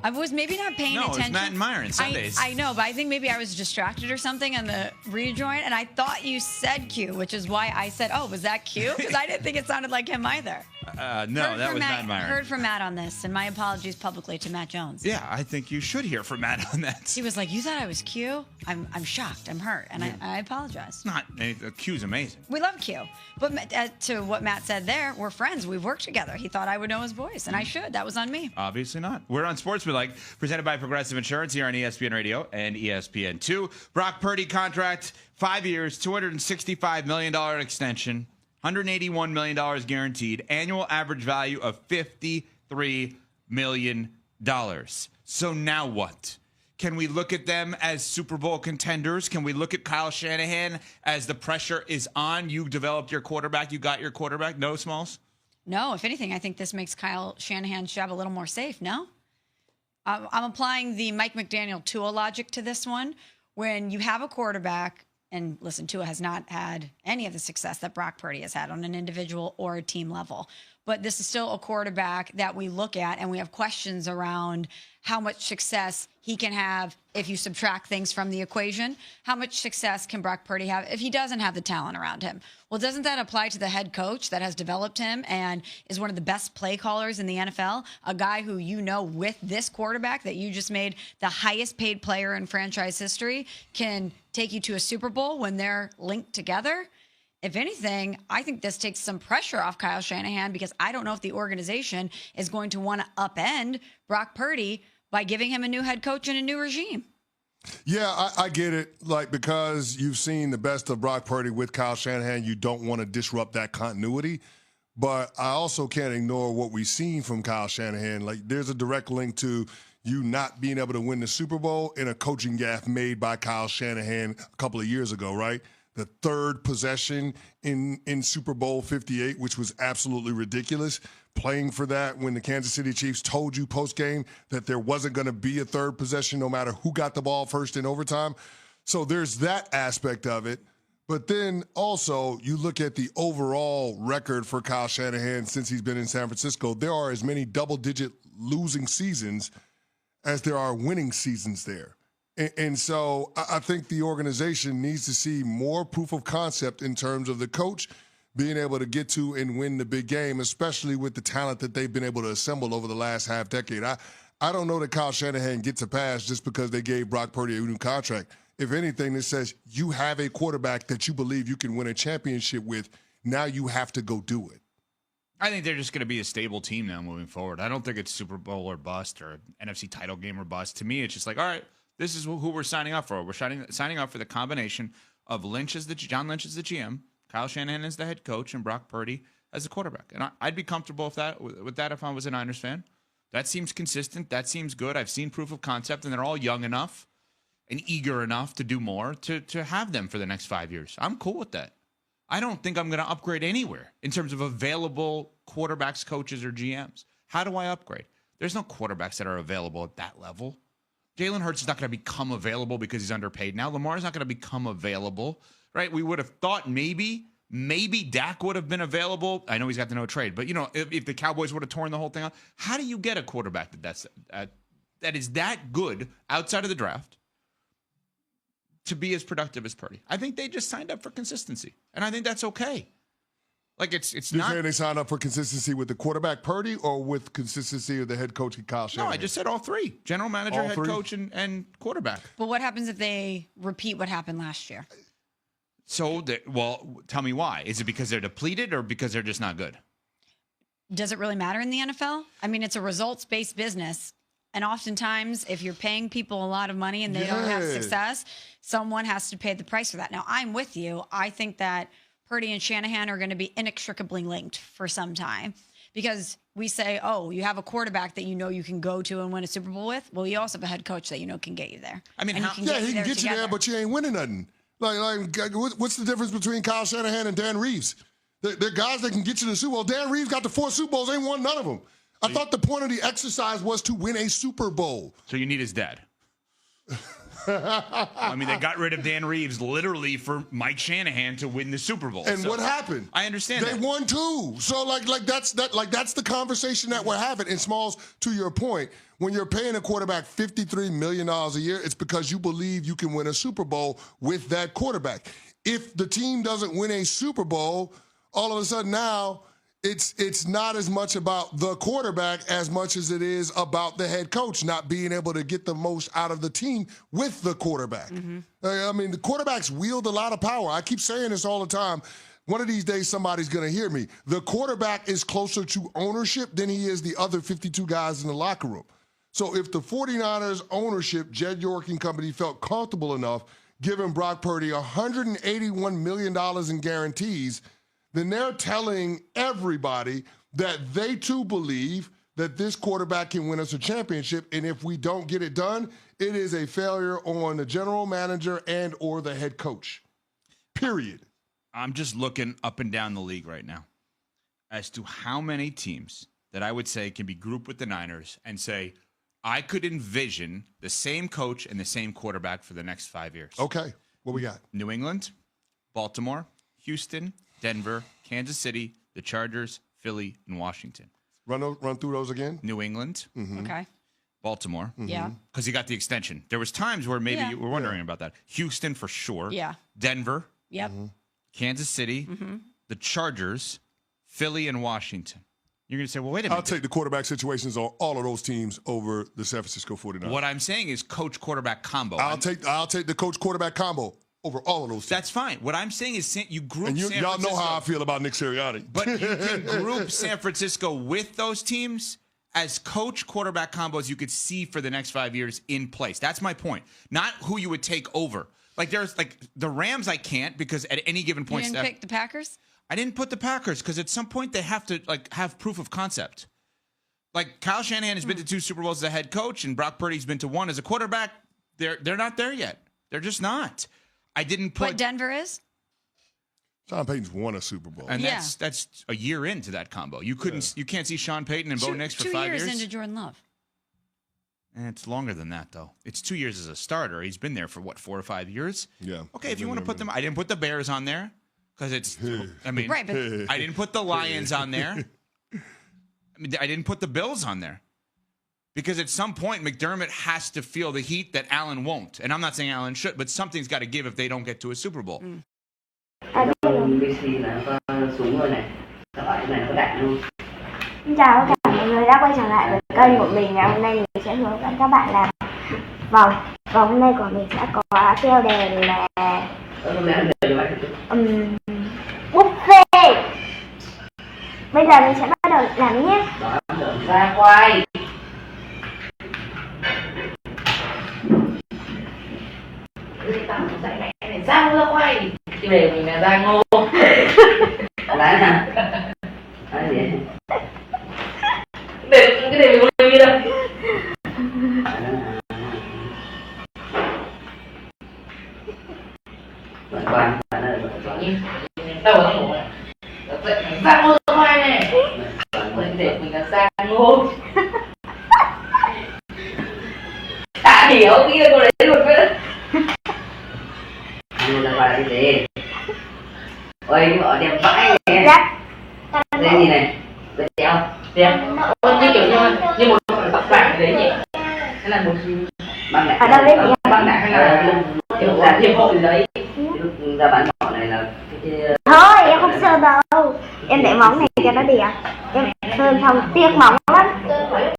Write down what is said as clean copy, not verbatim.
I was maybe not paying attention. No, it's Matt and Myron Sundays. I know, but I think maybe I was distracted or something on the rejoin, and I thought you said Q, which is why I said, oh, was that Q? Because I didn't think it sounded like him either. No, that was Matt and Myron. Heard from Matt on this, and my apologies publicly to Matt Jones. Yeah, I think you should hear from Matt on that. He was like, you thought I was Q? I'm shocked. I'm hurt, and I apologize. Not Q's amazing. We love Q. But to what Matt said there, we're friends. We've worked together. He thought I would know his voice, and I should. That was on me. Obviously not. We're on Sportsmanlike, presented by Progressive Insurance here on ESPN Radio and ESPN2. Brock Purdy contract, 5 years, $265 million extension, $181 million guaranteed, annual average value of $53 million. So now what? Can we look at them as Super Bowl contenders? Can we look at Kyle Shanahan as the pressure is on? You developed your quarterback. You got your quarterback. No, Smalls? No, if anything, I think this makes Kyle Shanahan's job a little more safe, no? I'm applying the Mike McDaniel Tua logic to this one. When you have a quarterback, and listen, Tua has not had any of the success that Brock Purdy has had on an individual or a team level. But this is still a quarterback that we look at and we have questions around how much success he can have if you subtract things from the equation. How much success can Brock Purdy have if he doesn't have the talent around him? Well, doesn't that apply to the head coach that has developed him and is one of the best play callers in the NFL? A guy who, you know, with this quarterback that you just made the highest paid player in franchise history can take you to a Super Bowl when they're linked together. If anything, I think this takes some pressure off Kyle Shanahan because I don't know if the organization is going to want to upend Brock Purdy by giving him a new head coach and a new regime. Yeah, I get it. Like, because you've seen the best of Brock Purdy with Kyle Shanahan, you don't want to disrupt that continuity. But I also can't ignore what we've seen from Kyle Shanahan. Like, there's a direct link to you not being able to win the Super Bowl and a coaching gaffe made by Kyle Shanahan a couple of years ago, right? The third possession in Super Bowl 58, which was absolutely ridiculous. Playing for that when the Kansas City Chiefs told you post-game that there wasn't going to be a third possession no matter who got the ball first in overtime. So there's that aspect of it. But then also you look at the overall record for Kyle Shanahan since he's been in San Francisco. There are as many double-digit losing seasons as there are winning seasons there. And so I think the organization needs to see more proof of concept in terms of the coach being able to get to and win the big game, especially with the talent that they've been able to assemble over the last half decade. I don't know that Kyle Shanahan gets a pass just because they gave Brock Purdy a new contract. If anything, it says you have a quarterback that you believe you can win a championship with. Now you have to go do it. I think they're just going to be a stable team now moving forward. I don't think it's Super Bowl or bust or NFC title game or bust. To me, it's just like, all right, this is who we're signing up for. We're signing up for the combination of John Lynch as the GM, Kyle Shanahan as the head coach, and Brock Purdy as the quarterback. And I'd be comfortable with that if I was a Niners fan. That seems consistent. That seems good. I've seen proof of concept, and they're all young enough and eager enough to do more to have them for the next 5 years. I'm cool with that. I don't think I'm going to upgrade anywhere in terms of available quarterbacks, coaches, or GMs. How do I upgrade? There's no quarterbacks that are available at that level. Jalen Hurts is not going to become available because he's underpaid now. Lamar's not going to become available, right? We would have thought maybe Dak would have been available. I know he's got the no trade, but, you know, if the Cowboys would have torn the whole thing out, how do you get a quarterback that is that good outside of the draft to be as productive as Purdy? I think they just signed up for consistency, and I think that's okay. Like, it's You're not. saying they signed up for consistency with the quarterback Purdy or with consistency of the head coach Kyle Shanahan? No, I just said all three: general manager, all head three? coach, and quarterback. But what happens if they repeat what happened last year? So, tell me why. Is it because they're depleted or because they're just not good? Does it really matter in the NFL? I mean, it's a results-based business. And oftentimes, if you're paying people a lot of money and they don't have success, someone has to pay the price for that. Now, I'm with you. I think that Purdy and Shanahan are going to be inextricably linked for some time because we say, oh, you have a quarterback that you know you can go to and win a Super Bowl with. Well, you also have a head coach that you know can get you there. I mean, he can get you there, but you ain't winning nothing. Like, what's the difference between Kyle Shanahan and Dan Reeves? They're guys that can get you to the Super Bowl. Dan Reeves got the 4 Super Bowls, ain't won none of them. I thought the point of the exercise was to win a Super Bowl. So you need his dad. I mean, they got rid of Dan Reeves literally for Mike Shanahan to win the Super Bowl. And what happened? I understand they won too. So that's the conversation that we're having. And Smalls, to your point, when you're paying a quarterback $53 million a year, it's because you believe you can win a Super Bowl with that quarterback. If the team doesn't win a Super Bowl, all of a sudden now it's not as much about the quarterback as much as it is about the head coach not being able to get the most out of the team with the quarterback. I mean, the quarterbacks wield a lot of power. I keep saying this all the time. One of these days, somebody's going to hear me. The quarterback is closer to ownership than he is the other 52 guys in the locker room. So if the 49ers ownership, Jed York and company, felt comfortable enough giving Brock Purdy $181 million in guarantees, then they're telling everybody that they too believe that this quarterback can win us a championship. And if we don't get it done, it is a failure on the general manager and or the head coach. Period. I'm just looking up and down the league right now as to how many teams that I would say can be grouped with the Niners and say, I could envision the same coach and the same quarterback for the next 5 years. Okay. What we got? New England, Baltimore, Houston, Denver, Kansas City, the Chargers, Philly, and Washington. Run through those again. New England. Okay. Baltimore. Yeah. Because he got the extension. There was times where maybe you were wondering about that. Houston for sure. Yeah. Denver. Yep. Kansas City. The Chargers, Philly, and Washington. You're going to say, well, wait a minute. I'll take the quarterback situations on all of those teams over the San Francisco 49ers. What I'm saying is coach-quarterback combo. I'll take the coach-quarterback combo over all of those teams. That's fine. What I'm saying is you group and San Francisco. Y'all know how I feel about Nick Sirianni. But you can group San Francisco with those teams as coach-quarterback combos you could see for the next 5 years in place. That's my point. Not who you would take over. Like there's the Rams I can't because at any given point. You didn't pick the Packers? I didn't put the Packers because at some point they have to have proof of concept. Like Kyle Shanahan has been to 2 Super Bowls as a head coach, and Brock Purdy's been to 1 as a quarterback. They're not there yet. They're just not. I didn't put. But Denver is? Sean Payton's won a Super Bowl. And that's a year into that combo. You can't see Sean Payton and Bo Nix for 5 years. 2 years into Jordan Love. And it's longer than that, though. It's 2 years as a starter. He's been there for, 4 or 5 years? Yeah. Okay, if you want to put them... I didn't put the Bears on there because it's... I mean, right, but I didn't put the Lions on there. I didn't put the Bills on there. Because at some point, McDermott has to feel the heat that Allen won't. And I'm not saying Allen should, but something's got to give if they don't get to a Super Bowl. Xin chào tất cả mọi người đã quay trở lại với kênh của mình. Ngày hôm nay mình sẽ hướng dẫn các bạn làm vòng. Vòng hôm nay của mình sẽ có tiêu đề là buffet. Bây giờ mình sẽ bắt đầu làm nhé. Ra quay. Ra ngô quay. Tiêu đề mình là ra ngô. Lại nè. Cái gì? Cái đề mình không như đâu. Bạn tao ở ngủ này. Ra ngô quay này. Mình để mình là ra ngô. Đã hiểu kia cô đấy luôn nữa. Ngô ra quay cái gì? Ôi nhưng mà ở đẹp vãi này. Cái gì này? Đẹp treo. Đẹp. Như kiểu như một bạc bạc đấy nhỉ? Hay là một băng đạn? Ở đâu đấy nhỉ? Băng đạn hay là kiểu là hiệp hội gì đấy? Lúc ra bán mỏ này là Thôi em không sơn đâu. Em để móng này cho nó đẹp. Em sơn xong tiếc móng lắm.